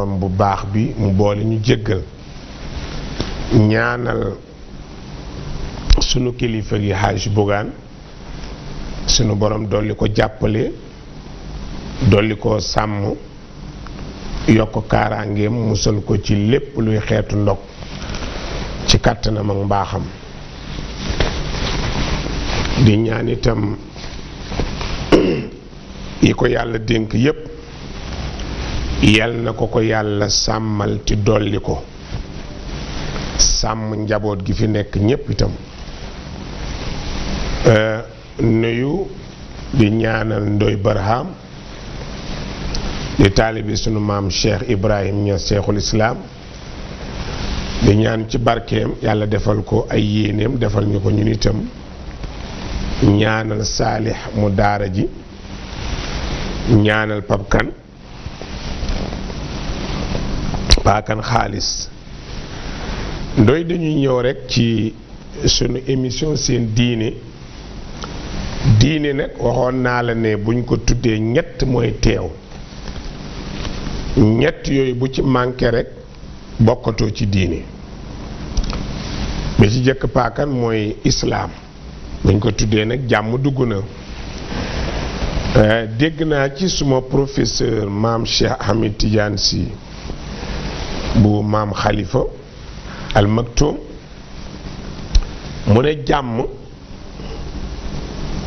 borom bu baax bi mu boole ñu jéggal ñaanal sunu kilifa gi Haj Bougane sunu borom dolli ko jàppale dolli ko sàmm yokk kaaraangeem musal ko ci lépp luy xeetu ndog ci kàttanam ak mbaaxam di ñaan itam yi ko yàlla dénk yépp yal na ko yàlla sàmmal ci dolli ko sàmm njaboot gi fi nekk ñépp itam nuyu di ñaanal Ndoy Barham di taalibi sunu maam Cheikh Ibrahim Niass Cheikhul Islam di ñaan ci barkeem yàlla defal ko ay yéeneem defal ñu ko ñun itam ñaanal Saalix mu daara ji ñaanal Papkan Paakan xaalis Ndoy dañuy ñëw rekk ci sunu émission seen diine nag waxoon naa la ne buñ ko tuddee ñett mooy teew ñett yooyu bu ci manqué rekk bokkatoo ci diine bi ci jëkk Paakan mooy islaam buñ ko tuddee nag jàmm dugg na dégg naa ci suma professeur maam Cheikh Ahmed Tidiane Sy bu maam Khalifa Al Maktoum mu ne jàmm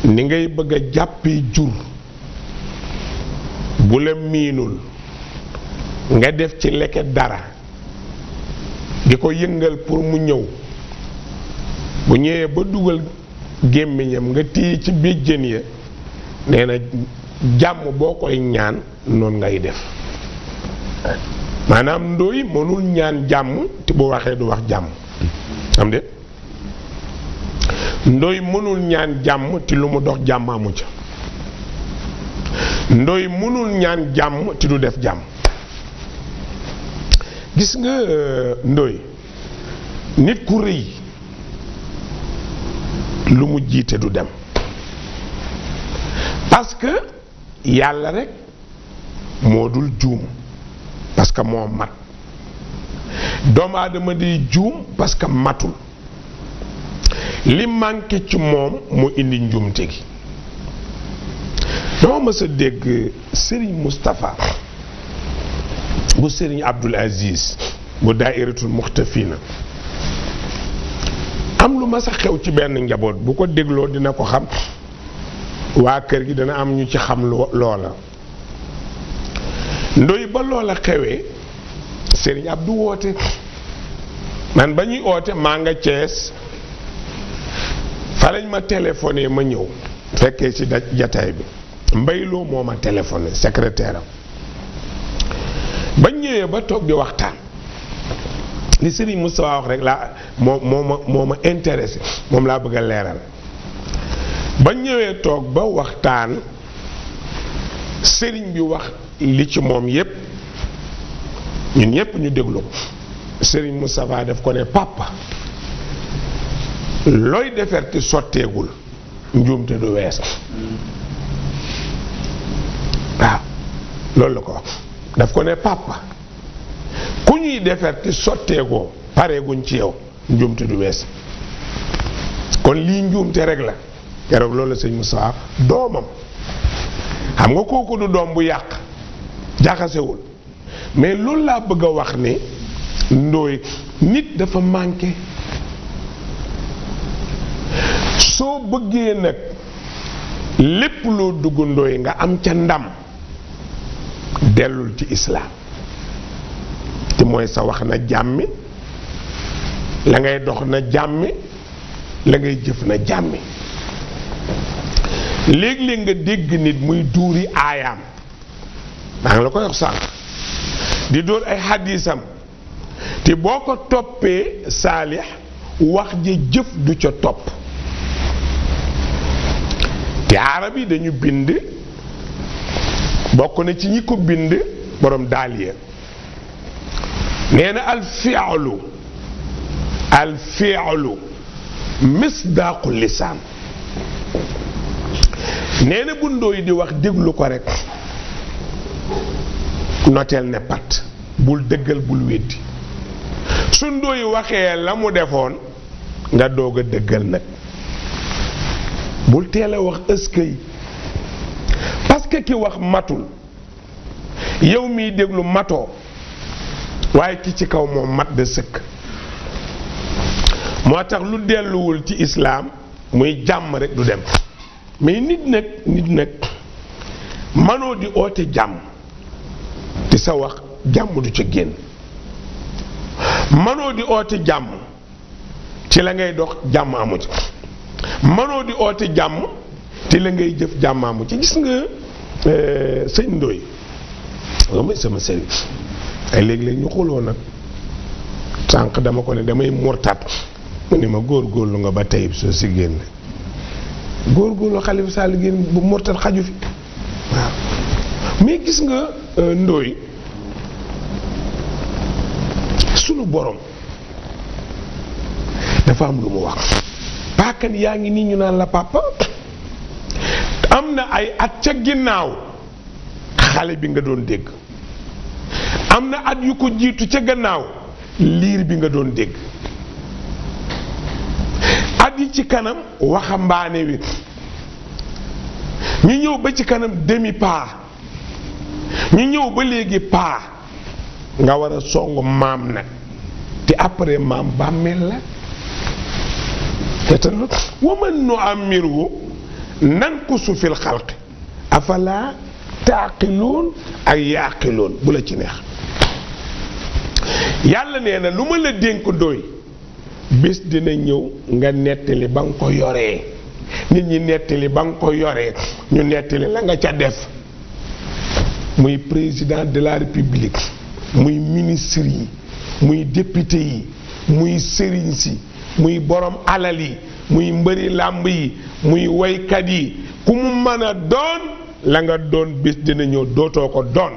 ni ngay bëgg a jàppi jur bu la miinul nga def ci leket dara di ko yëngal pour mu ñëw bu ñëwee ba dugal gémmiñam nga téye ci béjjën ya nee na jàmm boo koy ñaan noonu ngay def maanaam Ndoy mënul ñaan jàmm te bu waxee du wax jàmm am de Ndoy mënul ñaan jàmm te lu mu dox jàmm amu ca Ndoy mënul ñaan jàmm te du def jàmm gis nga Ndoy nit ku rëy lu mu jiite du dem parce que yàlla rekk moo dul juum parce que moo mat doomu aadama di juum parce que matul li manqué ci moom mu indi njuumte gi dama mës a dégg Serigne Moustapha bu Serigne Abdoul Aziz bu Daayiratul Muxtafina am lu mas a xew ci benn njaboot bu ko dégloo dina ko xam waa kër gi dana am ñu ci xam loola Ndoy ba loola xewee Serigne Abdou woote man ba ñuy oote maa nga Cees fa lañ ma téléphoné ma ñëw fekkee ci jataay bi mbayloo moo ma téléphoné secrétaire am ba ñëwee ba toog di waxtaan li Serigne Moustapha wax rek laa moo ma intéressé moom laa bëgg a leeral ba ñëwee toog ba waxtaan Serigne bi wax li ci moom yépp ñun ñépp ñu déglu ko Serigne Moustapha def ko ne papa looy deferti sotteegul njuumte du wees waaw loolu la ko wax daf ko ne papa ku ñuy deferti sotteegoo pareeguñ ci yow njuumte du wees kon lii njuumte rek la keroog loolu la sëñ Moussa doomam xam nga kooku du doom bu yàq jaxasewul mais loolu laa bëgg a wax ne Ndoy nit dafa manqué soo bëggee nag lépp loo dugg Ndoy nga am ca ndam dellul ci islaam te mooy sa wax na jàmmi la ngay dox na jàmmi la ngay jëf na jàmmi léeg-léeg nga dégg nit muy duuri aayaam maa ngi la koy wax sànq di dóor ay xadiisam te boo ko toppee Saalix wax ja jëf du ca topp te arab yi dañu bind bokk na ci ñi ko bind borom daaliya nee na al fi'lu misdaaqu lisaan nee na bu Ndoy di wax déglu ko rek noteel ne pat bul dëggal bul weddi su Ndoye waxee la mu defoon nga doog a dëggal nag bul teel a wax ëskëy parce que ki wax matul yow miy déglu matoo waaye ki ci kaw moom mat de sëkk moo tax lu delluwul ci islaam muy jàmm rek du dem mais nit nag manoo di oote jàmm te sa wax jàmm du ca génn manoo di oote jàmm ci la ngay dox jàmm amu ci manoo di oote jàmm te la ngay jëf jàmm amu ci gis nga sëñ Ndoye nga may sama sëriñ ay léeg-léeg ñu xuloo nag sànq dama ko ne damay murtat mu ne ma góorgóorlu nga ba tayib soo si génn góorgóorlu Xalifa Sall génn bu murtat xaju fi waaw mais gis nga Ndoye sunu borom dafa am lu mu wax paakan yaa ngi nii ñu naan la papa am na ay at ca ginnaaw xale bi nga doon dégg am na at yu ko jiitu ca gannaaw liir bi nga doon dégg at yi ci kanam waxambaane wi ñu ñëw ba ci kanam demi paa ñu ñëw ba léegi paa nga war a song maam nag te après maam bàmmeel la te tamit waman nu amirhu nankusu fil xalqi afala taaqiloon ak yaaqiloon bu la ci neex yàlla nee na lu ma la dénk Ndoye bés dina ñëw nga nettali ba nga ko yoree nit ñi nettali ba nga ko yoree ñu nettali la nga ca def muy président de la république muy ministre yi muy député yi muy sëriñ si muy borom alal yi muy mbëri làmb yi muy woykat yi ku mu mën a doon la nga doon bés dina ñëw dootoo ko doon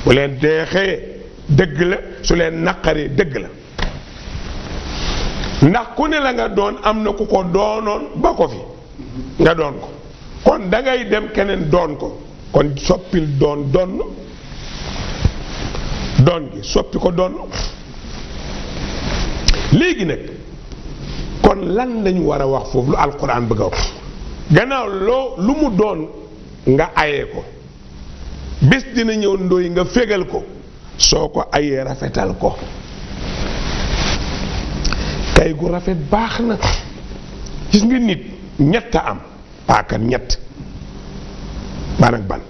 bu leen deexee dëgg la su leen naqaree dëgg la ndax ku ne la nga doon am na ku ko doonoon ba ko fi nga doon ko kon da ngay dem keneen doon ko kon soppil doon gi soppi ko doon léegi nag kon lan lañu war a wax foofu lu alquran bëgg a wax gannaaw lu mu doon nga ayee ko bés dina ñëw Ndoye nga fégal ko soo ko ayee rafetal ko kay gu rafet baax na gis nga nit ñett a am paakan ñett ban ak ban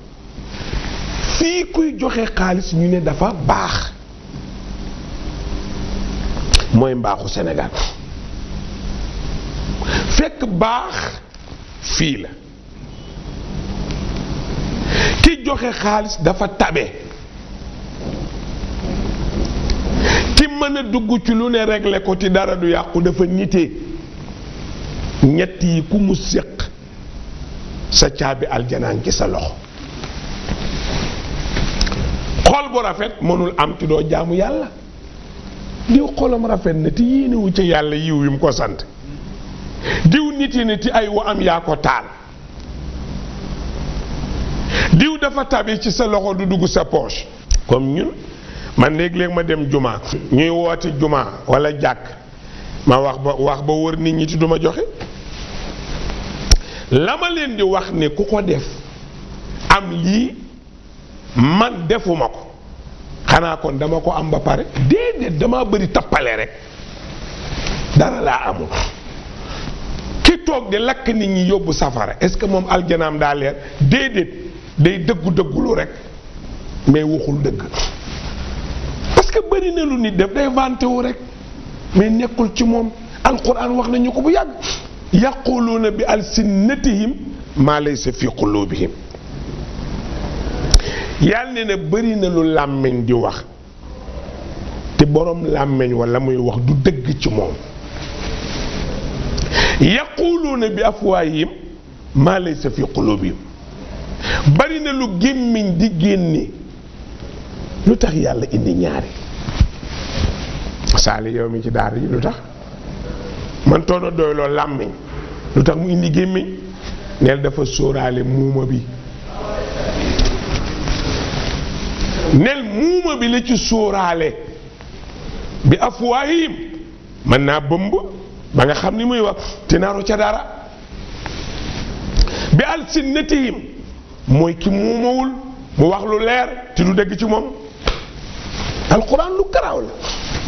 fii kuy joxe xaalis ñu ne dafa baax mooy mbaaxu Sénégal fekk baax fii la ki joxe xaalis dafa tabe ki mën a dugg ci lu ne régler ko ci dara du yàqu dafa nite ñett yi ku mu séq sa caabi aljanaan ci sa loxo xol bu rafet mënul am ti doo jaamu yàlla diw xolam rafet na ti yéenewu ca yàlla yiw yi mu ko sant diw niti ne ti ay wa am yaa ko taal diw dafa tabi ci sa loxo du dugg sa poche comme ñun man léeg-léeg ma dem juma ñuy woote juma wala jàkk ma wax ba wër nit ñi ti duma joxe la ma leen di wax ne ku ko def am lii man defuma ko xanaa kon dama ko am ba pare déedéet dama bëri tappale rek dara laa amul ki toog di lakk nit ñi yóbbu safara est-ce que moom aljanaam daa leer déedéet day dëggulu rek mais waxul dëgg parce que bëri na lu nit def day vanté wu rek mais nekkul ci moom alquran wax nañu ko bu yàgg yaquluuna bi alsinnatihim maa laysa fi qulubihim yàlla ne na bëri na lu làmmiñ di wax te borom làmmiñ wala muy wax du dëgg ci moom yaquluuna bi afwaahihim maa laysa fi qulubihim bëri na lu gémmiñ di génne lu tax yàlla indi ñaari saali yow mi ci daara ji lu tax man toona doy loo làmmiñ lu tax mu indi gémmiñ neel dafa sóoraale muuma bi nel muuma bi la ci sóoraale bi afwaahihim mën naa bëmb ba nga xam ni muy wax te naaru ca dara bi alsinnatihim mooy ki muumawul mu wax lu leer te du dëgg ci moom. alquran lu garaaw la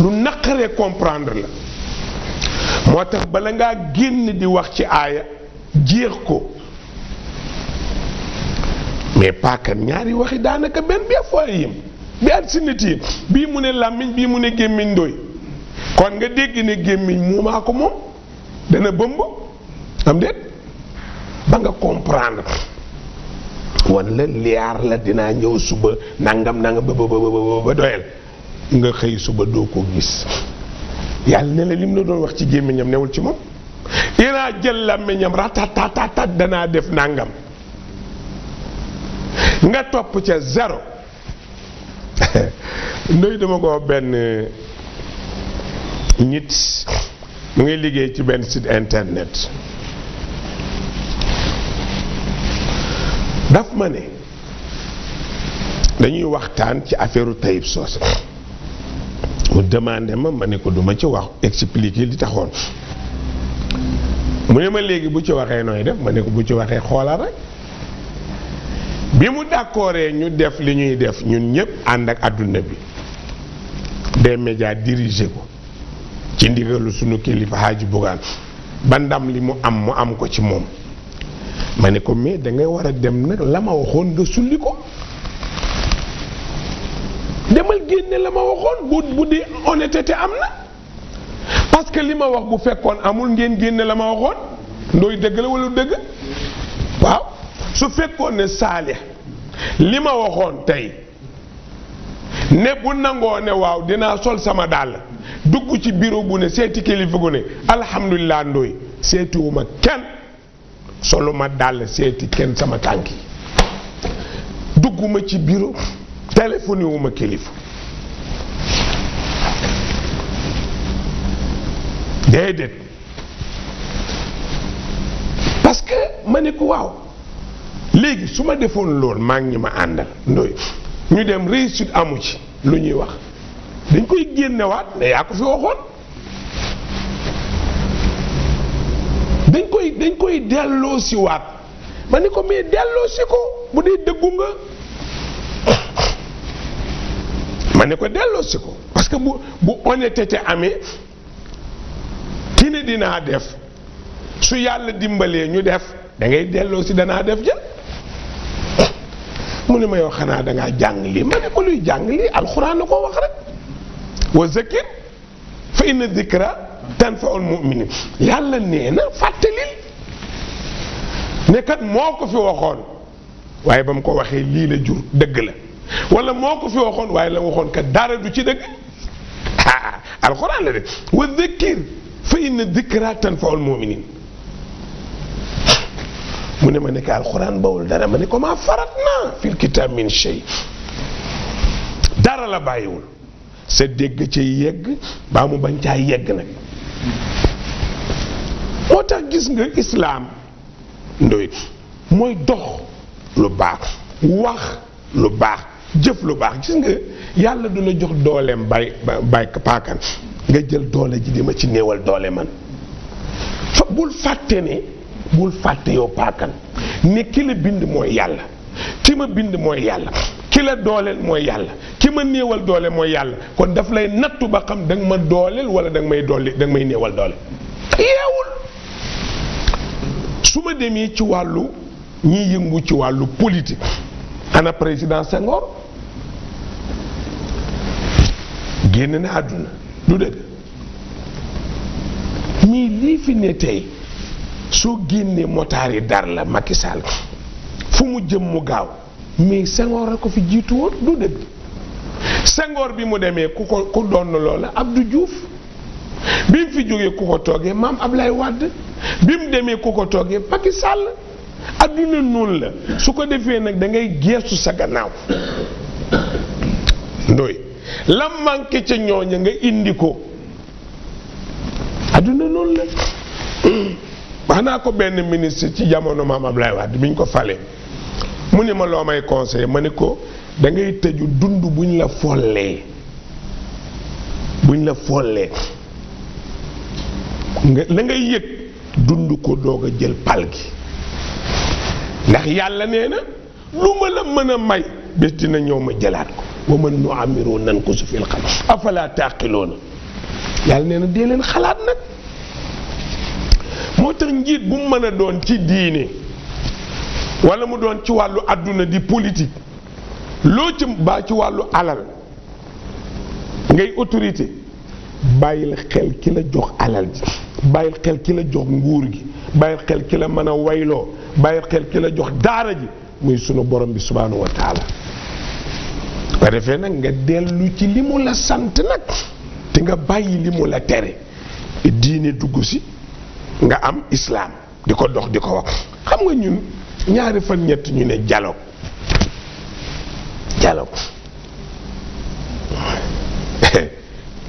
lu naqaree comprendre la moo tax bala ngaa génn di wax ci aaya jeex ko mais paakan ñaari waxi daanaka benn bi afwaahihim bi alsinnatihim bii mu ne làmmiñ bii mu ne gémmiñ ndooy kon nga dégg ne gémmiñ muumaa ko moom dana bëmb am déet ba nga comprendre wan la liyaar la dinaa ñëw suba nangam nangam ba doyal nga xëy suba doo ko gis yàlla ne la lim la doon wax ci gémmiñam newul ci moom dinaa jël làmmiñam ratatatatat danaa def nangam nga topp ca zéro ndoy dama ko benn nit mu ngi liggéey ci benn site internet daf ma ne dañuy waxtaan ci affaire Taïb Socé mu demandé ma ne ko duma ci wax expliquer li taxoon mu ne ma léegi bu ci waxee nooy def ma ne ko bu ci waxee xoolal rek bi mu d'accordé ñu def li ñuy def ñun ñëpp ànd ak adduna bi des médias dirigé ko ci ndigalu sunu kilifa Hadji Bougane ba ndam li mu am ko ci moom ma ne ko mais da ngay war a dem nag la ma waxoon nga sulli ko demal génne la ma waxoon bu dee honnêteté am na parce que li ma wax bu fekkoon amul ngeen génne la ma waxoon ndooy dëgg la wala dëgg waaw su fekkoon ne Saalix li ma waxoon tey ne bu nangoo ne waaw dinaa sol sama dàll dugg ci bureau bu ne seeti kilifa gu ne alhamdulilah ndooy seetiwuma kenn soluma dàll seeti kenn sama tànk yi dugguma ci bureau téléphoné wuma kilifa déedéet parce que ma ne ko waaw léegi su ma defoon lool maa ngi ñi ma àndal ndoy ñu dem réussite amu ci lu ñuy wax dañ koy génnewaat ne yaa ko fi waxoon dañ koy delloo si waat ma ne ko mais delloo si ko bu dee dëggu nga ma ne ko delloo si ko parce que bu honnêteté amee ki ne dinaa def su yàlla dimbalee ñu def da ngay delloo si danaa def jël mu ne ma yow xanaa dangaa jàng lii ma ne ko luy jàng lii alxuraan na ko wax rek wa zakir fa inna zikra tanfaul muminin yàlla nee na fàttalil ne kat moo ko fi waxoon waaye ba mu ko waxee lii la jur dëgg la wala moo ko fi waxoon waaye la waxoon kat dara du ci dëgg alxuraan la de wa zakir fa inna zikra tanfaul muminin mu ne ma nekk alxuraan bawul dara ma ne ko maa farat naa fil kitaab min shay dara la bàyyiwul sa dégg ca yegg baa mu bañ caa yegg nag moo tax gis nga islaam ndoy mooy dox lu baax wax lu baax jëf lu baax gis nga yàlla du la jox dooleem bay paakan nga jël doole ji di ma ci néewal doole man fa bul fàtte yow paakan ne ki la bind mooy yàlla ki ma bind mooy yàlla ki la dooleel mooy yàlla ki ma néewal doole mooy yàlla kon daf lay nattu ba xam danga ma dooleel wala danga may néewal doole yeewul su ma demee ci wàllu ñiy yëngu ci wàllu politique ana président Senghor génn na àdduna du dëgg mais lii fi ne tey soo génnee motaar yi dar la Macky Sall fu mu jëm mu gaaw mais Senghor a ko fi jiitu woon du dëgg Senghor bi mu demee ku doon loola Abdou Diouf bi mu fi jógee ku ko toogee maam Ablaye Wade bi mu demee ku ko toogee Macky Sall adduna noonu la su ko defee nag da ngay geestu sa gannaaw ndoy la manqué ca ñooña nga indi ko adduna noonu la wax naa ko benn ministre ci jamono maam Ablaye Wade bi ñu ko fale mu ne ma loo may conseillé ma ne ko da ngay tëju dund buñ la follee nga la ngay yëg dund ko doog a jël pal gi ndax yàlla nee na lu ma la mën a may bés dina ñëw ma jëlaat ko wa man nu amiru nan ko su fil xal afala taqiloona yàlla nee na dee leen xalaat nag moo tax njiit bu mu mën a doon ci diine wala mu doon ci wàllu àdduna di politique loo ci baa ci wàllu alal ngay autorité bàyyil xel ki la jox alal ji bàyyil xel ki la jox nguur gi bàyyil xel ki la mën a wayloo bàyyil xel ki la jox daara ji muy sunu borom bi subhanahu wa taala ba defee nag nga dellu ci li mu la sant nag te nga bàyyi li mu la tere diine dugg si nga am islaam di ko dox di ko wax xam nga ñun ñaari fan ñett ñu ne dialogue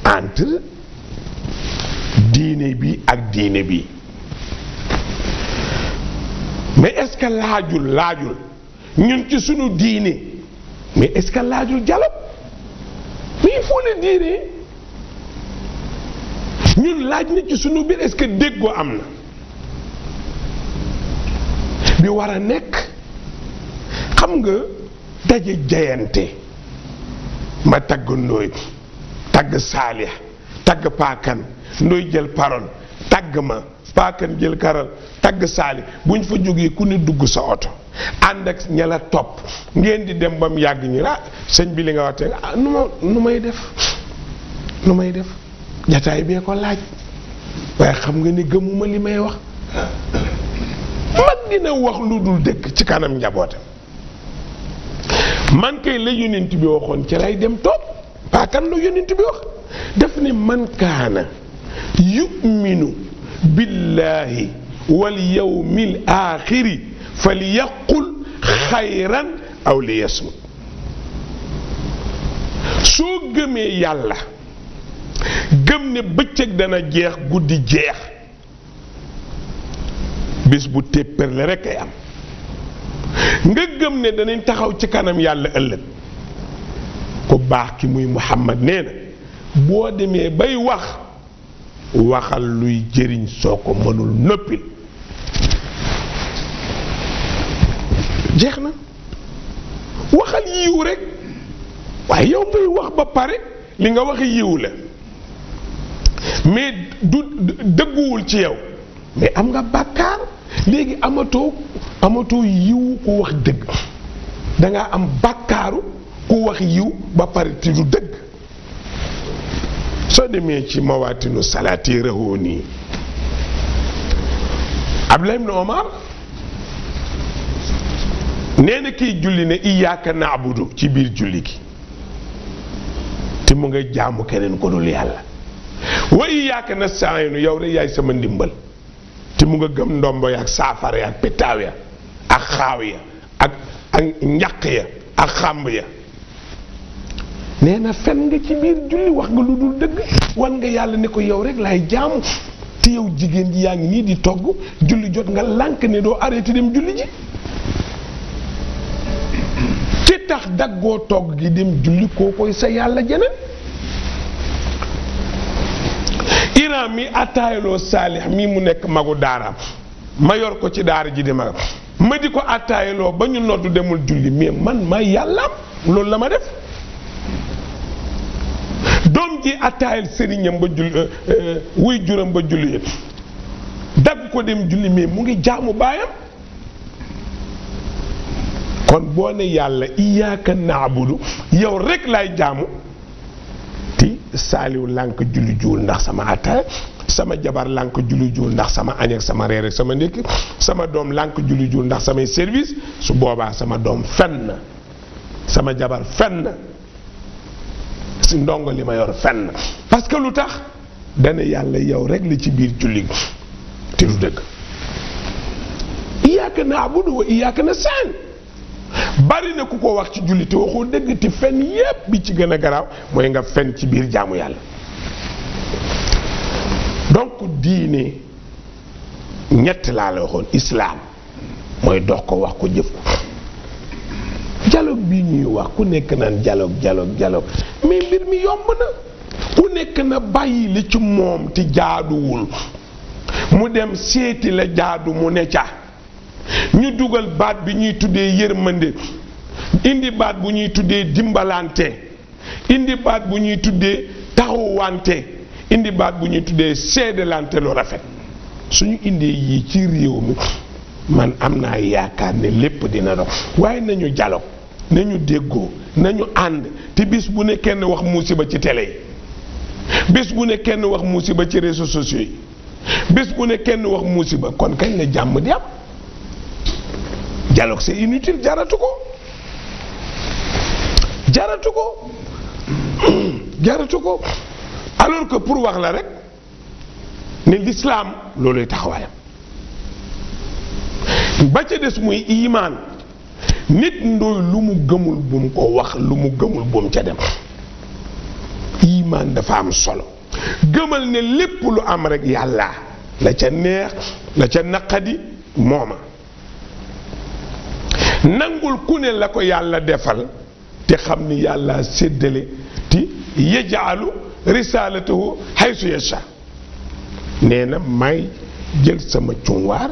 entre diine bi ak diine bi mais est-ce que laajul ñun ci sunu diine mais est-ce que laajul dialogue mais il faut le dire ñun laaj na ci sunu biir est-ce que déggoo am na bi war a nekk xam nga daje jayante ma tagg Ndooy tagg Saalix tagg Paakan Ndooy jël parole tagg ma Paakan jël karal tagg Saalix buñ fa jógee ku ne dugg sa oto ànd ak ña la topp ngeen di dem ba mu yàgg ñu sëñ bi li nga waxte nu may def jataay bee ko laaj waaye xam nga ni gëmuma li may wax mag dina wax lu dul dëkk ci kanam njabootam man kay la yonent bi waxoon ci lay dem toog Paakan la yonent bi wax daf ni man kaana yu'minu billahi wal yawmil aaxiri falyaqul xayran aw liyasmut soo gëmee yàlla gëm ne bëccëg dana jeex guddi jeex bis bu tépperle rekk ay am nga gëm ne danañ taxaw ci kanam yàlla ëllëg ku baax ki muy Muhammad nee na boo demee bay waxal luy jëriñ soo ko mënul noppil jeex na waxal yiw rek waaye yow ngay wax ba pare li nga wax yiw la mais du dëgguwul ci yow mais am nga bàkkaar léegi amatoo yiw ku wax dëgg danga am bàkkaaru ku wax yiw ba pare ti du dëgg soo demee ci mawaatinu salaati rahooni Abdullah ibn Omar nee na kiy julli ne iyaaka naabudu ci biir julli gi te mu nga jaamu keneen ko dul yàlla wa iyaaka nasta'iinu yow rek yaay sama ndimbal te mu nga gëm ndombo ya ak saafara ya ak petaaw ya ak xaaw ya ak njaq ya ak xàmb ya nee na fen nga ci biir julli wax nga lu dul dëgg wan nga yàlla ne ko yow rek laay jaamu te yow jigéen ji yaa ngi nii di togg julli jot nga lànk ne doo arrêté dem julli ji ci tax daggoo togg gi dem julli koo koy sa yàlla jeneen Iran mi attaayaloo Saalix mii mu nekk magu daaraam ma yor ko ci daara ji di magam ma di ko attaayaloo ba ñu noddu demul julli mais man ma yàllaam loolu la ma def doom ji attaayal sëriñam ba julli wuy juram ba julli yëpp dagg ko dem julli mais mu ngi jaamu baayam kon boo ne yàlla iyaaka naabudu yow rek laay jaamu ti saaliw lànk julli juul ndax sama attaaya sama jabar lànk julli juul ndax sama añ ak sama reer ak sama ndékki sama doom lànk julli juul ndax samay service su boobaa sama doom fen na sama jabar fen na si ndongo li ma yor fen na parce que lu tax dana yàlla yow rek la ci biir julli te du dëgg iyaaka naabudu wa iyaaka nastaan bari na ku ko wax ci julli te waxoo dëgg te fen yépp bi ci gën a garaaw mooy nga fen ci biir jaamu yàlla donc diine ñett laa la waxoon islaam mooy dox ko wax ko jëf ko dialogue bi ñuy wax ku nekk naan dialogue mais mbir mi yomb na ku nekk na bàyyi li ci moom ti jaaduwul mu dem seeti la jaadu mu ne ca ñu dugal baat bi ñuy tuddee yërmande indi baat bu ñuy tuddee dimbalante indi baat bu ñuy tuddee taxawante indi baat bu ñuy tuddee seedalante lu rafet suñu indee yii ci réew mi man am naa yaakaar ne lépp dina dox waaye nañu dialogue nañu déggoo nañu ànd te bis bu ne kenn wax musiba ci télé yi bis bu ne kenn wax musiba ci réseaux sociaux yi bis bu ne kenn wax musiba kon kañ la jàmm di am dialogue c'est inutile jaratu ko alors que pour wax la rek ne l'islam looluy taxawaayam ba ca des muy imaan nit ndooy lu mu gëmul bu mu ko wax lu mu gëmul bu mu ca dem imaan dafa am solo gëmal ne lépp lu am rek yàlla la ca neex la ca naqadi mooma nangul ku ne la ko yàlla defal te xam ni yàlla séddale ti yajaalu risalatahu haysu yasha nee na may jël sama cunwaar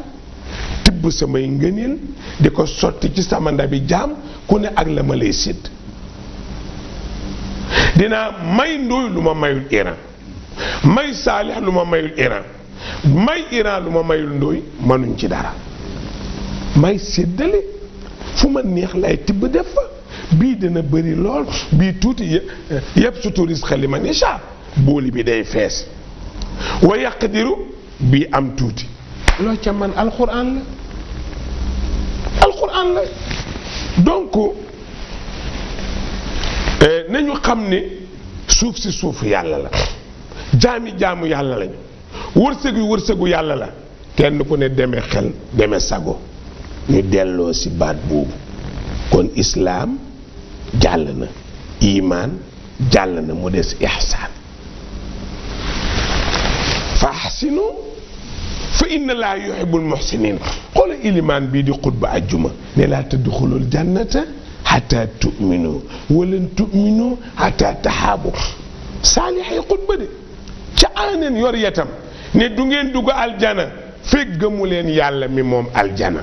tibb samay ngëneel di ko sotti ci sama ndabi jaam ku ne ak la ma lay sédd dinaa may ndooy lu ma mayul Iran may saalix lu ma mayul Iran may Iran lu ma mayul ndooy manuñ ci dara may séddale fu ma neex lay tibb def fa bii dana bëri lool bii tuuti yëpp su tuuris xali ma nisha booli bi day fees wa yaqdiru bii am tuuti loo ca man alquran la donc nañu xam ne suuf si suufu yàlla la jaamu yàlla lañu wërsëgu yàlla la kenn ku ne demee xel demee sago ñu delloo si baat boobu kon islaam jàll na imaan jàll na mu des ihsaan fa ahsinu fa inna laa yuhibbul muhsinin xoola ilimaan bii di xutba ajjuma ne laa tadxulul jannata hatta tu'minu walan tu'minu hatta tahaabu saalixay xutba de ca aaneen yor yetam ne du ngeen dugg aljana fekk gëmu leen yàlla mi moom aljana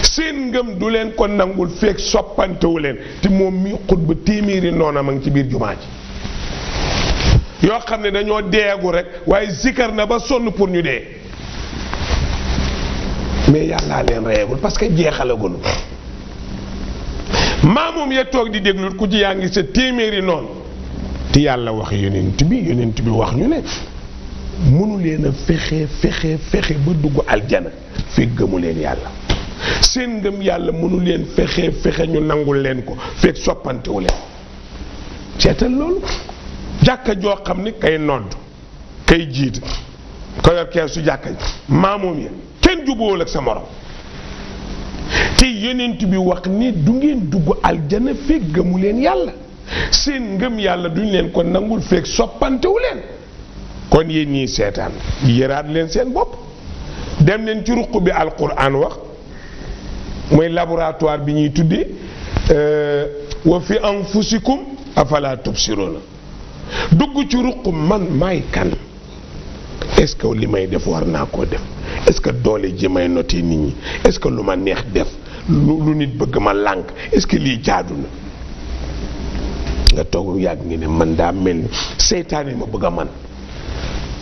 seen ngëm du leen ko nangul fekk soppantewu leen te moom mi xutba téeméeri noona ma ngi ci biir jumaa ji yoo xam ne dañoo deegu rek waaye zikar na ba sonn pour ñu dee mais yàllaa leen reyagul parce que jeexalagul maa moom ya toog di déglu ku ci yaa ngi sa téeméeri noonu te yàlla wax yonent bi wax ñu ne mënu leen a fexe ba dugg aljana fekk gëmu leen yàlla seen ngëm yàlla mënu leen fexe ñu nangul leen ko fekk soppantewu leen seetal loolu jàkka joo xam ni kay nodd kay jiit ko yor keesu jàkka maamoom ya kenn jubóowul ak sa morom te yonent bi wax ni du ngeen dugg aljana fekk gëmu leen yàlla seen ngëm yàlla duñ leen ko nangul fekk soppantewu leen kon yéen ñii seetaan yëraat leen seen bopp dem leen ci ruq bi alquran wax mooy laboratoire bi ñuy tuddee wa fi anfusikum afala tubsiruna dugg ci ruq man maay kan est-ce que li may def war naa koo def est-ce que doole ji may noté nit ñi est-ce que lu ma neex def lu nit bëgg ma lànk est-ce que lii jaadu na nga toog yàgg ngi ne man daa mel ni seytaane ma bëgg a man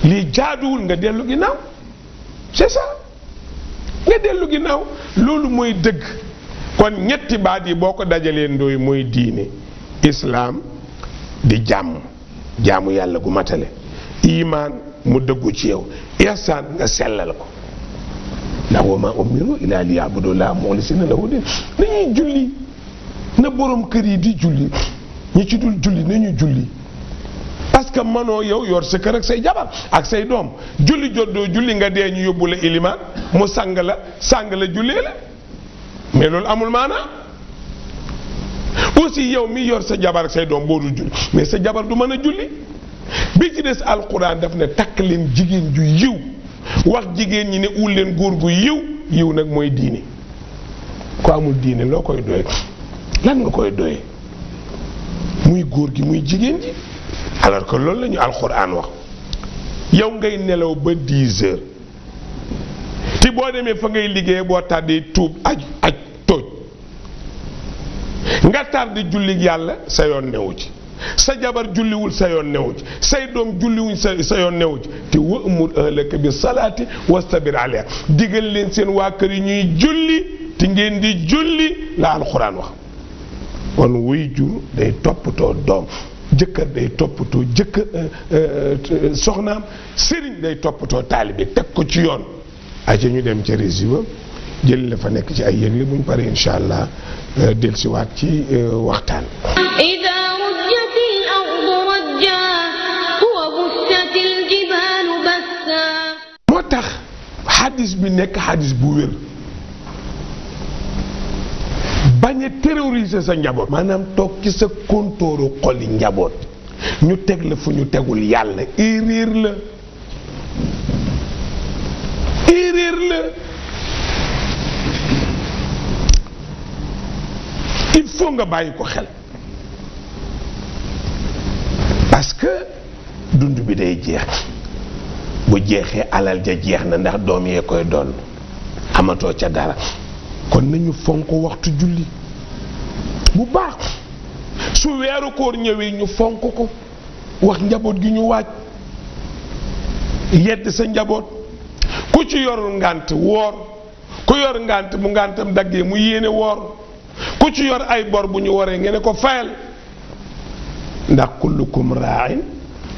lii jaaduwul nga dellu ginnaaw c'est ça nga dellu ginnaaw loolu mooy dëgg kon ñetti baat yi boo ko dajalee ndooy mooy diine islaam di jaamu yàlla gu matale imaan mu dëggu ci yow ihsaan nga sellal ko ndax wa maa umiru illaa liya'budu llaaha muxlisiina lahu diin nañuy julli na borom kër yi di julli ñi ci dul julli nañu julli parce que manoo yow yor sa kër ak say jabar ak say doom julli jot doo julli nga dee ñu yóbbu la ilimaan mu sang la jullee la mais loolu amul maanaa aussi yow mi yor sa jabar ak say doom boo dul julli mais sa jabar du mën a julli bi ci des alquran daf ne takk leen jigéen ju yiw wax jigéen ñi ne ul leen góor gu yiw nag mooy diine ko amul diine loo koy doye lan nga koy doye muy góor gi muy jigéen ji alors que loolu la ñu alxuraan wax yow ngay nelaw ba 10 heures ti boo demee fa ngay liggéey boo tàddee tuub aj tooj nga tàddi julli yàlla sa yoon newu ci sa jabar julliwul sa yoon newu ci say doom julliwuñ sa yoon newu ci te wa'mur ahlaka bi salaati wastabir alayha digal leen seen waa kër yi ñuy julli te ngeen di julli la alxuraan wax kon wuy jur day toppatoo doom jëkkër day toppatoo soxnaam sëriñ day toppatoo taalibe teg ko ci yoon aca ñu dem ca résiba jël la fa nekk ci ay yëgle buñ pare insha allah dellusiwaat ci waxtaan moo tax xadis bi nekk xadis bu wér bañ a terroriser sa njaboot maanaam toog ci sa kontooru xoli njaboot ñu teg la fu ñu tegul yàlla erreur la il faut nga bàyyi ko xel parce que dund bi day jeex bu jeexee alal ja jeex na ndax doom yee koy doon amatoo ca dara kon nañu fonk waxtu julli bu baax su weeru koor ñëwee ñu fonk ko wax njaboot gi ñu waaj yedd sa njaboot ku ci yorul ngànt woor ku yor ngànt mu ngàntam daggee mu yéene woor ku ci yor ay bor bu ñu waree ngeen ko fayal ndax kullukum raa'in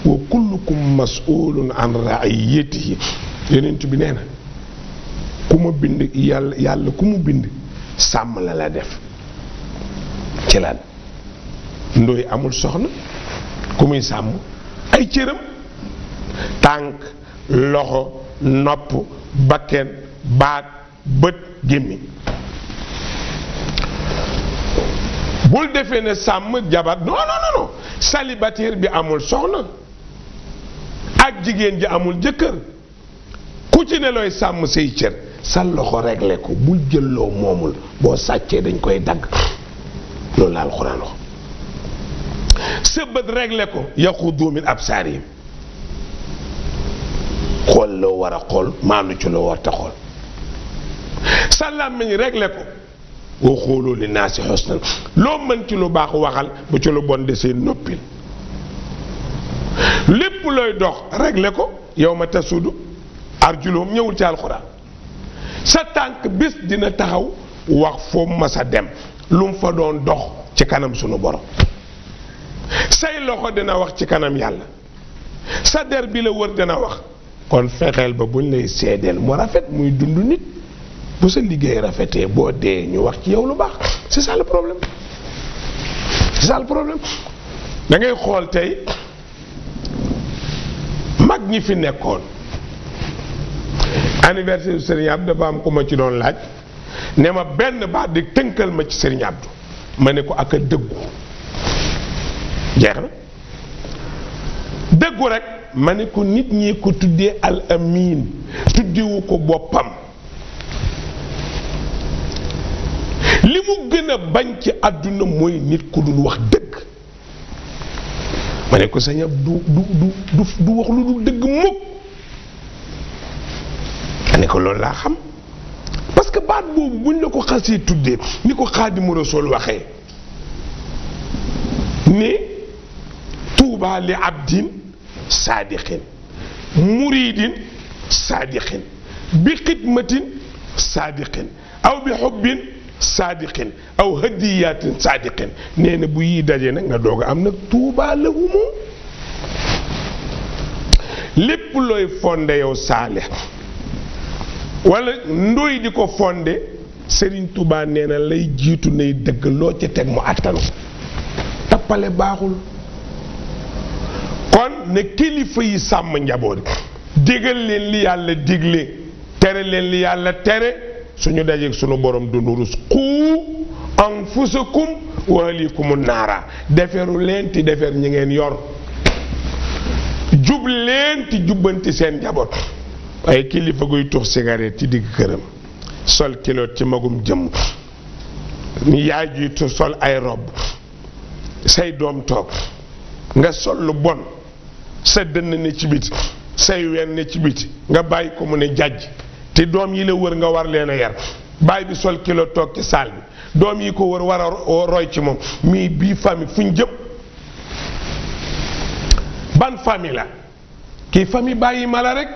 wa kullukum mas'ulun an ra'iyatihi yonent bi nee na ku ma bind yàlla ku mu bind sàmm la def ci lan ndooy amul soxna ku muy sàmm ay cëram tànk loxo nopp bakken baat bët gémmiñ bul defee ne sàmm jabar non célibataire bi amul soxna ak jigéen ji amul jëkkër ku ci ne looy sàmm say cër sa loxo réglé ko bul jël loo moomul boo sàccee dañ koy dagg loolu la alxuraan wax sa bët réglé ko yaxudu min absaarihim xool loo war a xool maanu ci loo war ta xool sa làmmiñ réglé ko wa xooloo li naasi xusnan loo mën ci lu baax waxal bu ci lu bon desee noppil lépp looy dox réglé ko yow ma tasudu arjuluhum ñëwul ci alxuraan sa tànk bis dina taxaw wax foo mas a dem lu mu fa doon dox ci kanam sunu borom say loxo dina wax ci kanam yàlla sa der bi la wër dina wax kon fexeel ba buñ lay seedeel mu rafet muy dund nit bu sa liggéey rafetee boo dee ñu wax ci yow lu baax c'est ça le problème da ngay xool tey mag ñi fi nekkoon anniversaire Serigne Abdou dafa am ku ma ci doon laaj ne ma benn baat di tënkal ma ci Serigne Abdou ma ne ko ak a dëggu jeex na dëggu rek ma ne ko nit ñi ko tuddee al amin tuddewu ko boppam li mu gën a bañ ci àdduna mooy nit ku dul wax dëgg ma ne ko Serigne Abdou du wax lu dul dëgg mukk ma ne ko loolu laa xam parce que baat boobu buñ la ko xasee tuddee ni ko Xaadimu Rasuul waxee ne tuuba li abdin saadiqin muridin saadiqin bi xidmatin saadiqin aw bi xubbin saadiqin aw hadiyatin saadiqin nee na bu yii dajee nag nga doog a am nag tuuba la humoo lépp looy fonde yow saalix wala ndóoy di ko fonde Serigne Touba nee na lay jiitu nay dëgg loo ca teg mu attanu tappale baaxul kon ne kilifa yi sàmm njaboot digal leen li yàlla digle tere leen li yàlla tere suñu dajeeg suñu borom du nurus qu anfusakum wa ahlikum naara deferu leen ti defer ñi ngeen yor jub leen ti jubbanti seen njaboot waaye kilifa guy tux cigarette ci digg këram sol kiloot ci magum jëm yaay ji sol ay rob say doom toog nga sol lu bon sa dënn ne ci biti say ween ne ci biti nga bàyyi ko mu ne jàjj te doom yi la wër nga war leen a yar bàyyi bi sol kilo toog ci saal bi doom yi ko wër war a roy ci moom mii bii famille fu ñu jëm ban famille la kii famille bàyyi ma la rek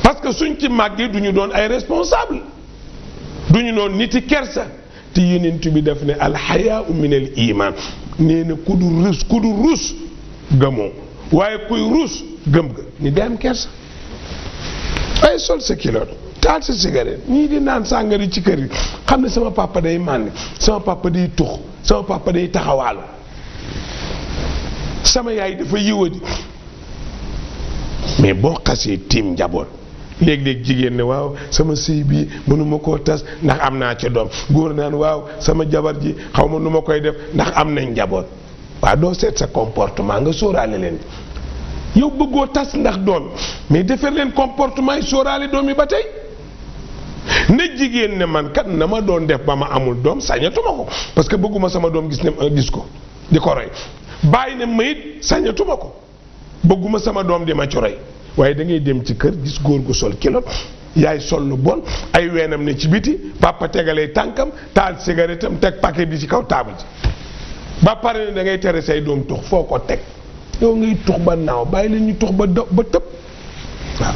parce que suñ ci màggee du ñu doon ay responsable du ñu doon niti kersa te yonent bi def ne alxayaau min al iman nee na ku du rus gëmoo waaye kuy rus gëm ga ni day am kersa ay sol sa kilo taal sa cigarette ñii di naan sàngari ci kër yi xam ne sama papa day màndi sama papa day tux sama papa day taxawaalu sama yaay dafa yiwadi mais boo xasee tiim njaboot léeg-léeg jigéen ne waaw sama sëy bii mënuma koo tas ndax am naa ca doom góor naan waaw sama jabar ji xaw ma nu ma koy def ndax am nañ njaboot waaw doo seet sa comportement nga sóoraale leen yow bëggoo tas ndax doom mais defar leen comportement yi sóoraale doom yi ba tey ne jigéen ne man kat na ma doon def ba ma amul doom sañatuma ko parce que bëgguma sama doom gis ko di ko roy bàyyi ne mayit sañatuma ko bëgguma sama doom di ma ci roy waaye da ngay dem ci kër gis góor gu sol kilo yaay sol lu bon ay weenam ne ci biti papa tegalee tànkam taal cigarette am teg paquet bi ci kaw table ji ba pare ne da ngay tere say doom tux foo ko teg yow ngay tux ba naaw bàyyi leen ñu tux ba tëb waaw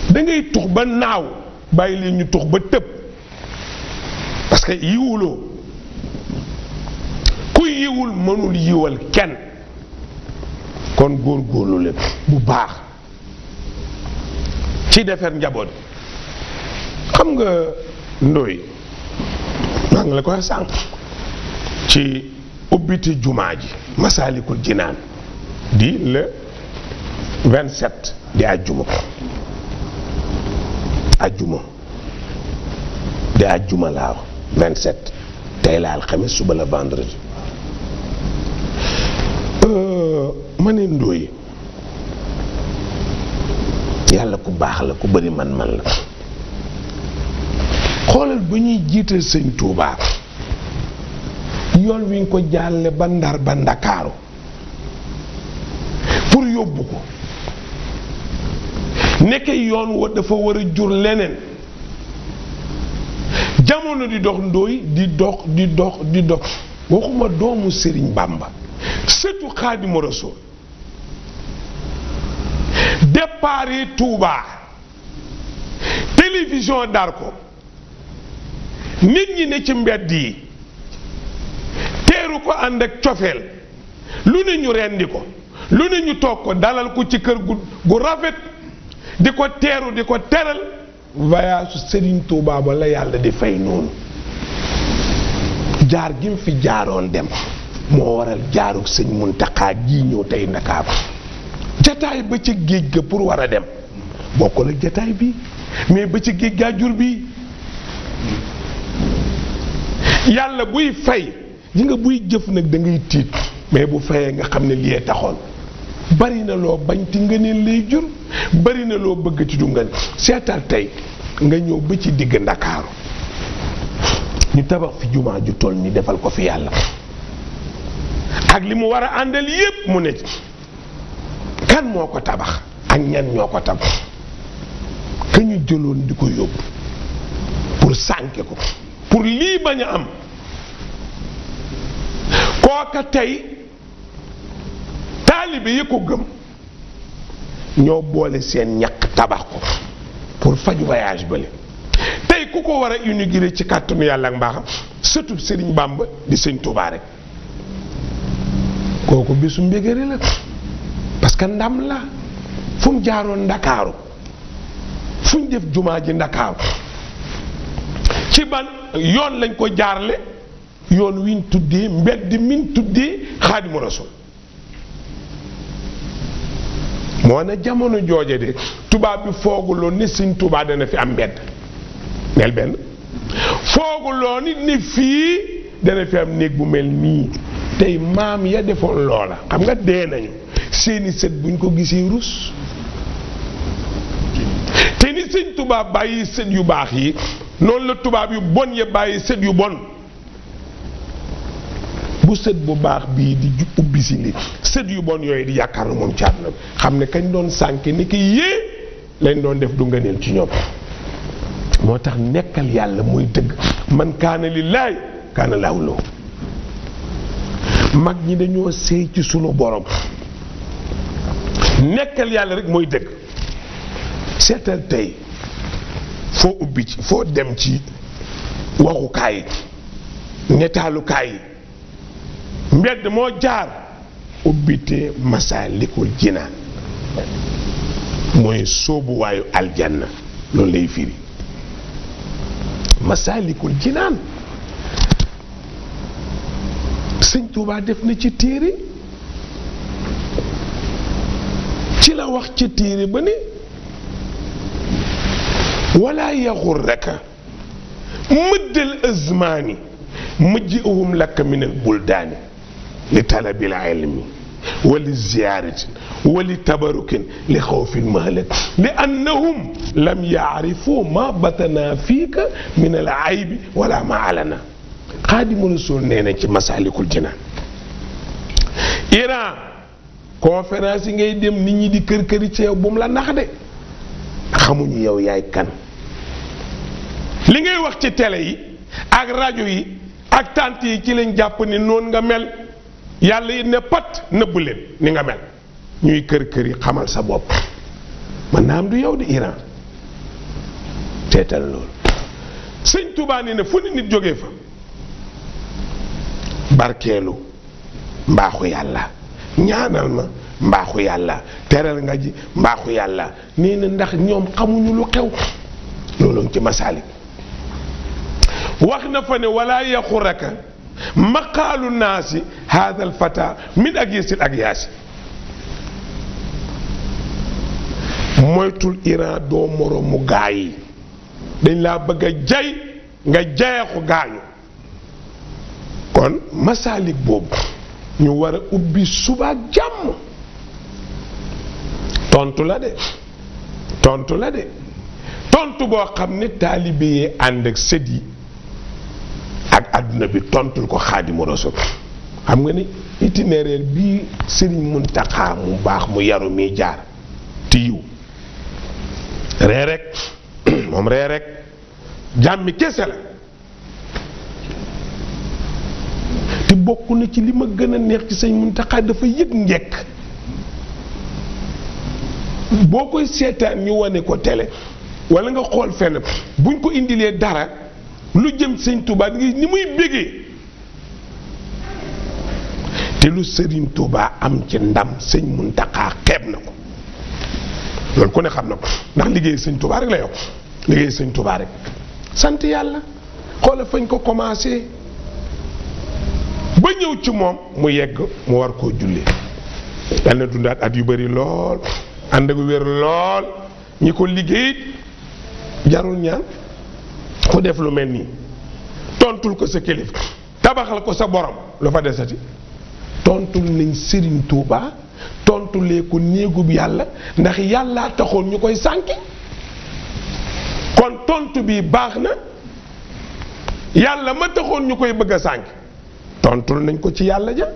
da ngay tux ba naaw bàyyi leen ñu tux ba tëb parce que yiwuloo ku yiwul mënul yiwal kenn kon góorgóorlu leen bu baax ci defar njaboot xam nga ndoy maa ngi la koy sànq ci ubbiti jumaa ji Masaalikul Jinaan di le 27 di àjjuma laa wax 27 tey la alxames suba la vendredi ma ne ndóoy yàlla ku baax la ku bëri man-man la xoolal ba ñuy jiital sëñ Tuubaa yoon wi ñu ko jàlle ba Ndar ba Ndakaaru pour yóbbu ko nekk yoon wa dafa war a jur leneen jamono di dox ndóoy di dox waxuma doomu Sëriñ Bàmba sëtu Xaadimu Rasuul départ yi Touba télévision dar ko nit ñi ne ci mbedd yi teeru ko ànd ak cofeel lu ne ñu rendi ko lu ne ñu toog ko dalal ko ci kër gu rafet di ko teeru di ko teral voyage su Serigne Touba ba la yàlla di fay noonu jaar gi mu fi jaaroon dem moo waral jaaru sëñ Muntaxa ji ñëw tey Ndakaaru jataay ba ci géej ga pour war a dem bokkul ak jataay bi mais ba ci géej gaa jur bi yàlla buy fay ji nga buy jëf nag da ngay tiit mais bu fayee nga xam ne lii taxoon bari na loo bañ ti ngëneel lay jur bari na loo bëgg ci du ngeen seetal tey nga ñëw ba ci digg Ndakaaru ñu tabax fi jumaa ju toll ni defal ko fi yàlla ak li mu war a àndal yépp mu ne kan moo ko tabax ak ñan ñoo ko tabax ka ñu jëloon di ko yóbbu pour sànke ko pour lii bañ a am kooka tey taalibe yi ko gëm ñoo boole seen ñàkk tabax ko pour faj voyage bale tey ku ko war a inauguré ci kàttanu yàlla ak mbaaxam sëtub Sëriñ Bàmba di Sëñ Tuubaa rek kooku bisu mbégére la parce que ndam la fu mu jaaroon Ndakaaru fu ñu def jumaa ji Ndakaaru ci ban yoon lañ ko jaarle yoon wiñ tuddee mbedd miñ tuddee Xaadimu Rasuul moo ne jamono jooje de tubaab bi fooguloon ni Sëñ Tuubaa dana fi am mbedd mel benn fooguloon nit ni fii dana fi am néeg bu mel nii tey maam ya defoon loola xam nga dee nañu seeni sët buñ ko gisee rus te ni Sëñ Tuubaa bàyyi sët yu baax yi noonu la tubaab yu bon ya bàyyi sët yu bon bu sët bu baax bii di ubbi si li sët yu bon yooyu di yaakaar na moom caat na xam ne kañ doon sànke ni ki yée lañ doon def du ngëneel ci ñoom. moo tax nekkal yàlla mooy dëgg man kaana lillaahi kaana laahu lahu. mag ñi dañoo seey ci sunu borom nekkal yàlla rek mooy dëgg. seetal tey foo ubbi ci foo dem ci waxukaay yi ñetaalukaay yi mbedd moo jaar ubbite Masaalikul Jinaan mooy sóobuwaayu aljanna loolu lay firi Masaalikul Jinaan. sëñ Tuubaa def na ci téere ci la wax ci téere ba ne wala yaxurraka mëddal azmaani mujji'uhum laka min al buldaani li talabil ilmi wa li ziyaaratin wa li tabarukin li xawfil mahlak li annahum lam yaarifu ma batana fiika min al aybi wala ma alana. Xaadimu Rasuul nee na ci Masaalikul Jinaan Iran conférence yi ngay dem nit ñi di kër këri ci yow bu mu la nax de xamuñu yow yaay kan. li ngay wax ci télé yi ak rajo yi ak tànt yi ci lañ jàpp ni noonu nga mel yàlla it ne pat nëbb leen ni nga mel ñuy kër kër yi xamal sa bopp man naa am du yow di Iran teetal loolu. sëñ Tuubaa ni ne fu ni nit jógee fa barkeelu mbaaxu yàlla ñaanal ma mbaaxu yàlla teral nga ji mbaaxu yàlla nee na ndax ñoom xamuñu lu xew loolu ci Masaalik. wax na fa ne wala yaxuraka maqaalu naasi haadal fata min ak yéesil ak yaasi. moytul Iran doo moroomu gaa yi dañ laa bëgg a jay nga jayeexu gaañu. kon Masaalik boobu ñu war a ubbi suba ak jàmm. tontu la de tontu boo xam ne taalibe yee ànd ak sët yi ak adduna bi tontul ko Xaadimu Rasuul. xam nga ni itinéraire bii Sëriñ Muntaxa mu baax mu yaru mi jaar te yiw ree rek moom ree rek jàmmi kese la. te bokk na ci li ma gën a neex ci Sëñ Muntaxa dafa yëg njekk boo koy seetaan ñu wane ko télé wala nga xool fenn buñ ko indilee dara lu jëm Sëñ Tuubaa ni muy bégee te lu Sëriñ Tuubaa am ci ndam Sëñ Muntaxa xeeb na ko loolu ku ne xam na ko ndax liggéey Sëñ Tuubaa rek la yokk liggéey Sëñ Tuubaa rek sant yàlla xoola fañ ko commencé ba ñëw ci moom mu yegg mu war koo julli yal na dundaat at yu bari lool ànd ak wér lool ñi ko liggéey jarul ñaan ku def lu mel nii tontul ko sa kilif tabaxal ko sa borom lu fa desati tontul nañ Sëriñ Tuubaa tontulee ko néegub yàlla ndax yàllaa taxoon ñu koy sànki kon tontu bi baax na yàlla ma taxoon ñu koy bëgg a sànki tontul nañ ko ci yàlla ja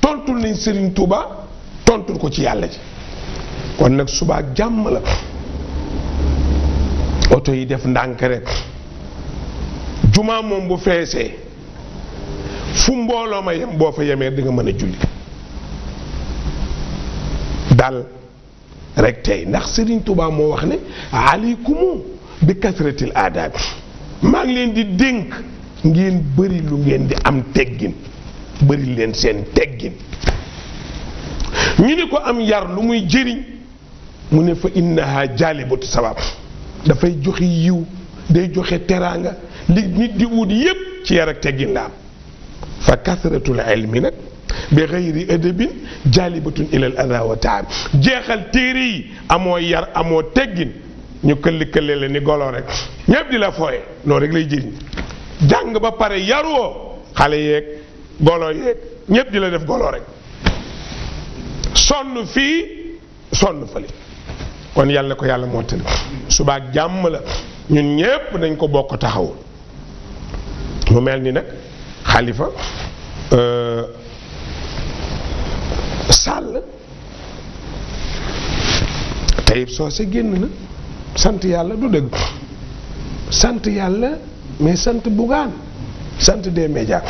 tontul nañ Sëriñ Tuubaa tontul ko ci yàlla ji kon nag suba ak jàmm la oto yi def ndànk rek jumaa moom bu feesee fu mbooloo ma yem boo fa yemee di nga mën a julli dal rek tey ndax Sëriñ Tuubaa moo wax ne aleykumu bi kasratil aadaab maa ngi leen di dénk ngeen bëri lu ngeen di am teggin bëri leen seen teggin ñu ni ko am yar lu muy jëriñ mu ne fa innaha jaalibatu sabab dafay joxe yiw day joxe teraanga li nit di wut yépp ci yar ak teggin la am fa kasratul ilmi nag bi xayri adabin jaalibatun ilal adaa wa taab jeexal téere yi amoo yar amoo teggin ñu këlli la ni golo rek ñépp di la fooye loolu rek lay jëriñ jàng ba pare yaroo xale yeeg golo yeeg ñépp di la def golo rek sonn fii sonn fële kon yàlla ko yàlla mottali suba ak jàmm la ñun ñépp dañ ko bokk taxawul mu mel ni nag xalifa Sall Taïb Socé génn na sant yàlla du dëgg sant yàlla mais sant Bougane sant des médias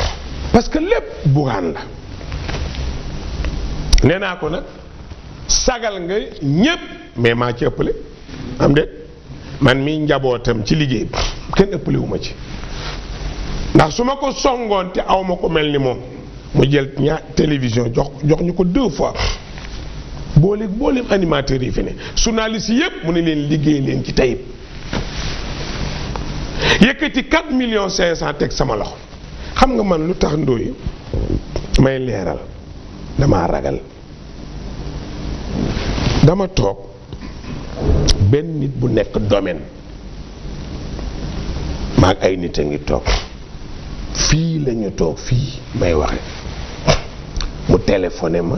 parce que lépp Bougane la nee naa ko nag sagal nga ñépp mais maa ci ëppale am de man mi njabootam ci liggéey bi kenn ëppale wu ma ci ndax su ma ko songoon te aw ma ko mel ni moom mu jël télévision jox ñu ko 2 fois booleem animateurs yi fi ne journalistes yépp mu ne leen liggéey leen ci Taïb yëkkati 4,5 millions teg sama loxo xam nga man lu tax Ndoye may leeral dama ragal dama toog benn nit bu nekk domaine maag ay nit a ngi toog fii lañu toog fii may waxe mu téléphoné ma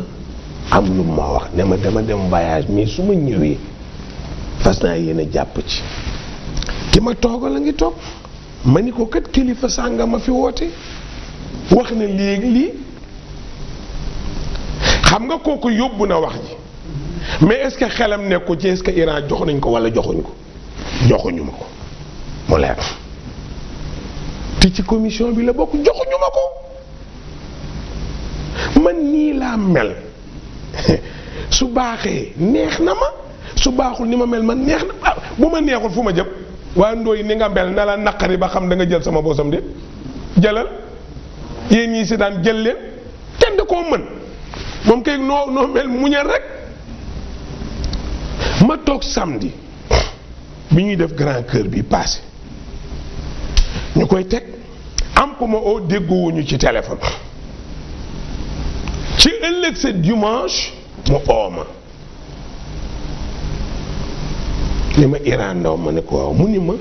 am lu ma wax ne ma dama dem voyage mais su ma ñëwee fas naa yéen a jàpp ci ki ma toogal a ngi toog ma ni ko kat kilifa sànga ma fi woote wax na léegi lii xam nga kooku yóbbu na wax ji mais est-ce que xelam nekk ko ci est-ce que Iran jox nañ ko wala joxuñ ko joxuñu ma ko mu leer te ci commission bi la bokk joxuñu ma ko man nii laa mel su baaxee neex na ma su baaxul ni ma mel man neex na bu ma neexul fu ma jëm waaye Ndoye ni nga mel na la naqari ba xam da nga jël sama bosam de jëlal yéen ñii si daan jël leen kenn da koo mën moom kay noo mel muñal rek ma toog samedi bi ñuy def grand cœur bi passé ñu koy teg am ko ma oo déggoowuñu ci téléphone ci ëllëg sa dimanche mu oo ma ni ma Iran Ndao ma ne ko waaw mu ni ma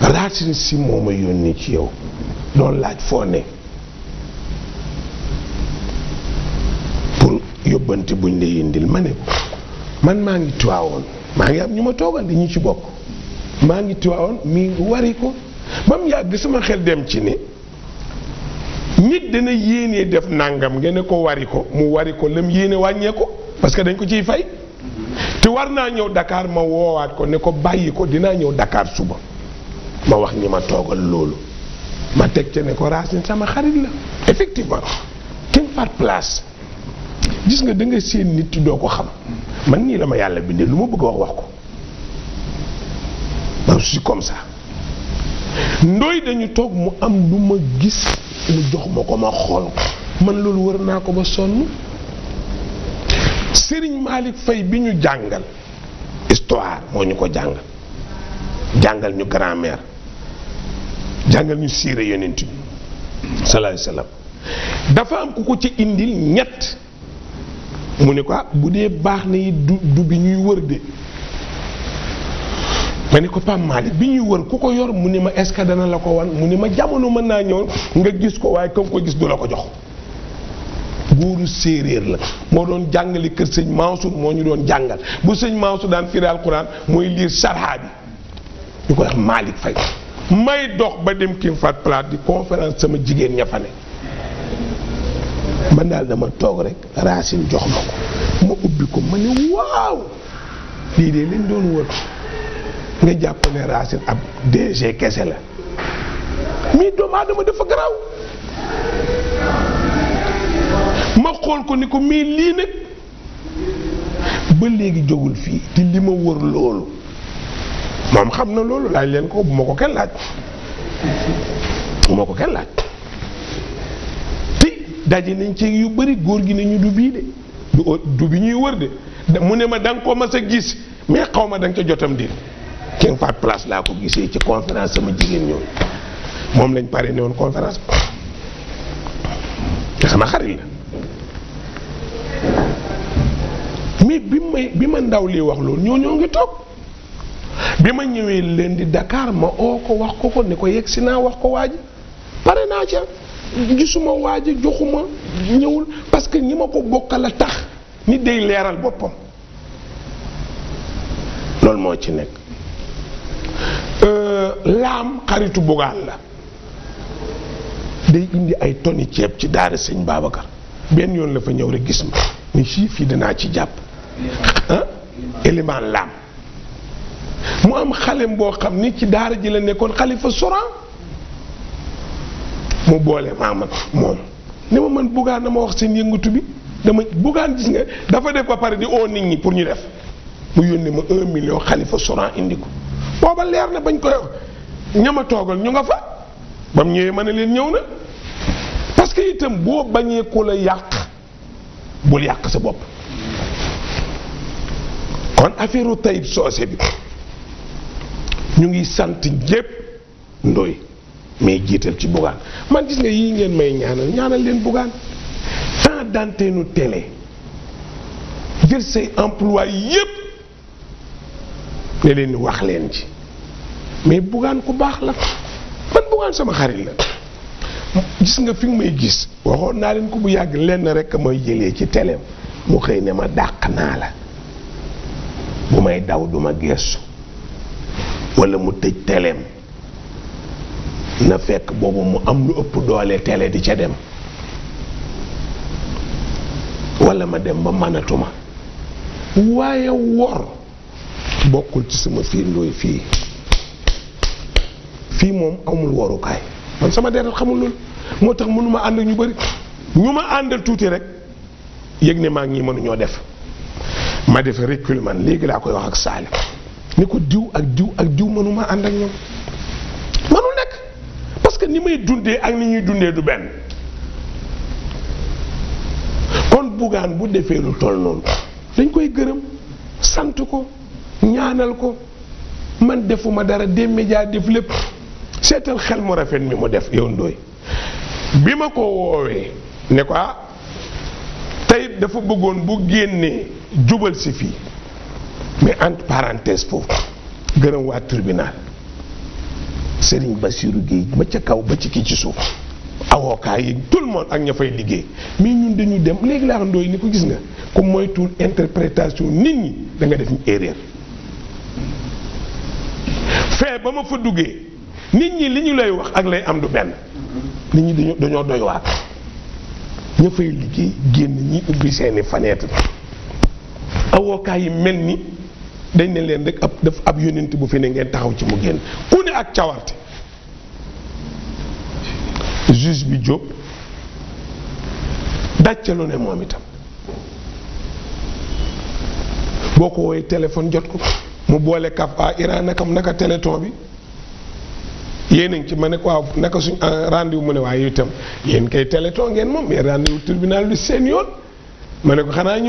Racine Sy moo ma yónni ci yow doon laaj foo ne pour yóbbante buñ la yindil ma ne ko man maa ngi Tiwaawoon maa ngi am ñu ma toogal di ñu ci bokk maa ngi Tiwaawoon mi wari ko ba mu yàgg sama xel dem ci ni nit dana yéenee def nangam ngeen ne ko wari ko mu wari ko lam yéene wàññee ko parce que dañ ko ciy fay te war naa ñëw Dakar ma woowaat ko ne ko bàyyi ko dinaa ñëw Dakar suba ma wax ñi ma toogal loolu ma teg ca ne ko Racine sama xarit la effectivement King Fahd Palace gis nga da nga seen nit doo ko xam man nii la ma yàlla bindee lu ma bëgg a wax ko man je suis comme ça Ndoye dañu toog mu am lu ma gis mu jox ma ko ma xool man loolu wër naa ko ba sonn Serigne Malick Faye bi ñu jàngal histoire moo ñu ko jàngal ñu grammaire jàngal ñu siire yonent bi sallallahu alayhi wasallam dafa am ku ko ci indil ñett mu ne ko bu dee baax na yi du bi ñuy wër de ma ne ko Pape Malick bi ñuy wër ku ko yor mu ne ma est-ce que dana la ko wan mu ne ma jamono mën naa ñëw nga gis ko waaye kam ko gis du la ko jox góoru séeréer la moo doon jàngale kër sëñ Mansour moo ñu doon jàngal bu sëñ Mansour daan firi alquran mooy liir sarha bi ñu ko wax Malick Faye may dox ba dem King Fahd Palace di conférence sama jigéen ña fa ne man daal dama toog rek Racine jox ma ko ma ubbi ko ma ne waaw lii de lañ doon wër nga jàpp ne Racine ab DG kese la mais doomu aadama dafa garaaw ma xool ko ni ko mais lii nag ba léegi jógul fii te li ma wër loolu moom xam na loolu laaj leen ko bu ma ko kenn laaj te daje nañ ci yu bari góor gi ne ñu du bii de du bi ñuy wër de mu ne ma da nga ko mas a gis mais xaw ma da nga ca jotam di King Fahd Palace laa ko gisee ci conférence sama jigéen ñoom moom lañ pare ne woon conférence te xanaa xarit la mais bi ma ndaw lii wax loolu ñoo ngi toog bi ma ñëwee leen di Dakar ma oo ko wax ko ne ko yegg si naa wax ko waa ji pare naa ca gisuma waa ji joxuma ñëwul parce que ñi ma ko bokkal a tax nit day leeral boppam loolu moo ci nekk laam xaritu Bougane la day indi ay tonni ceeb ci daara sëñ Babacar benn yoon la fa ñëw rek gis ma ni chiffre yi dinaa ci jàpp élément laam mu am xalem boo xam ni ci daara ji la nekkoon xalifa Soran mu boole maama moom ne ma man buggaan na ma wax seen yëngatu bi dama buggaan gis nga dafa def ba pare di oo nit ñi pour ñu def mu yónnee ma 1 million xalifa Soran indi ko booba leer na bañ koy wax ñama toogal ñu nga fa ba mu ñëwee ma ne leen ñëw na parce que itam boo bañee ko la yàq bul yàq sa bopp kon affaire u Taïb Socé bi ñu ngi sant ñépp ndoy mais jiital ci Bougane man gis nga yii ngeen may ñaanal leen Bougane tant d'antenne télé jël say emploi yépp ne leen ni wax leen ci mais Bougane ku baax la man Bougane sama xarit la gis nga fi nga may gis waxoon naa leen ko bu yàgg lenn rek mooy jëlee ci télé mu xëy ne ma dàq naa la bu may daw duma geesu wala mu tëj téléem na fekk boobu mu am lu ëpp doole télé di ca dem wala ma dem ba mënatuma waaye wor bokkul ci sama fii ndooy fii moom amul worukaay man sama deret xamul loolu moo tax mënuma ànd ak ñu bari ñu ma àndal tuuti rek yëg ne maa ngi ñi mënuñoo def ma def recul man léegi laa koy wax ak Saali ni ko diw ak diw mënuma ànd ak ñoom mënul nekk parce que ni may dundee ak ni ñuy dundee du benn kon Bougane bu defee lu toll noonu dañ koy gërëm sant ko ñaanal ko man defuma dara des médias def lépp seetal xel mu rafet mi mu def yow Ndoye bi ma ko woowee ne ko tey dafa bëggoon bu génnee jubal si fii mais entre parenthèse foofu gërëm waa tribunal Serigne Bassirou Gueye ba ca kaw ba ci kii ci suuf avocat yi tout le monde ak ña fay liggéey mais ñun dañu dem léegi laa Ndoye ni ko gis nga ku moytuwul interprétation nit ñi da nga def ñu erreur fee ba ma fa duggee nit ñi li ñu lay wax ak lay am du benn nit ñi dañoo doy waar ña fay liggéey génn ñi ubbi seeni fenêtre avocat yi mel ni dañ ne leen rek ab yónent bu fi ne ngeen taxaw ci mu génn ku ne ak cawarte juge bi Diop dàccalu ne moom itam boo ko woowee téléphone jot ko mu boole kaf Iran naka téléthon bi yéen a ngi ci ma ne ko waaw naka suñ rendez-vous mu ne waaye itam yéen kay téléthon ngeen moom mais rendez-vous tribunal bi seen yoon ma ne ko xanaa ñëw